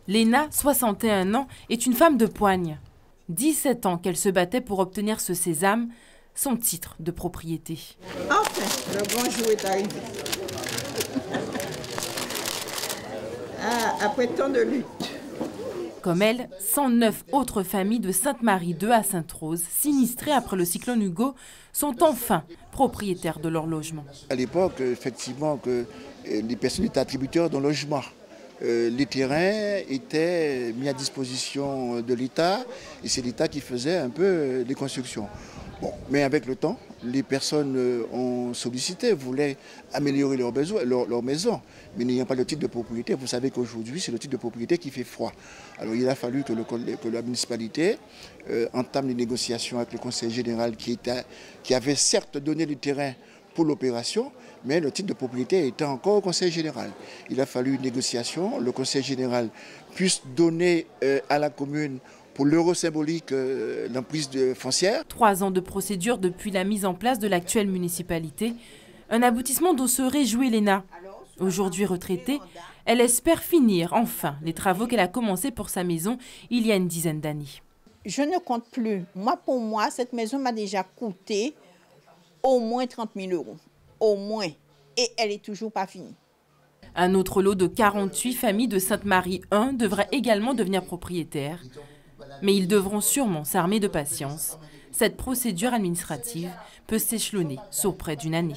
Léna, 61 ans, est une femme de poigne. 17 ans qu'elle se battait pour obtenir ce sésame, son titre de propriété. Enfin, le grand jour est arrivé. Après tant de luttes. Comme elle, 109 autres familles de Sainte-Marie II à Sainte-Rose, sinistrées après le cyclone Hugo, sont enfin propriétaires de leur logement. À l'époque, effectivement, que les personnes étaient attributaires d'un logement. Les terrains étaient mis à disposition de l'État et c'est l'État qui faisait un peu les constructions. Bon, mais avec le temps, les personnes ont sollicité, voulaient améliorer leur maison, mais n'ayant pas le titre de propriété. Vous savez qu'aujourd'hui, c'est le titre de propriété qui fait froid. Alors il a fallu que la municipalité entame les négociations avec le conseil général qui avait certes donné le terrain pour l'opération, mais le titre de propriété était encore au conseil général. Il a fallu une négociation, le conseil général puisse donner à la commune pour l'euro symbolique l'emprise foncière. 3 ans de procédure depuis la mise en place de l'actuelle municipalité, un aboutissement dont se réjouit Léna. Aujourd'hui retraitée, elle espère finir enfin les travaux qu'elle a commencés pour sa maison il y a une dizaine d'années. Je ne compte plus. Pour moi, cette maison m'a déjà coûté au moins 30 000 €. Au moins. Et elle n'est toujours pas finie. Un autre lot de 48 familles de Sainte-Marie I devrait également devenir propriétaire. Mais ils devront sûrement s'armer de patience. Cette procédure administrative peut s'échelonner sur près d'une année.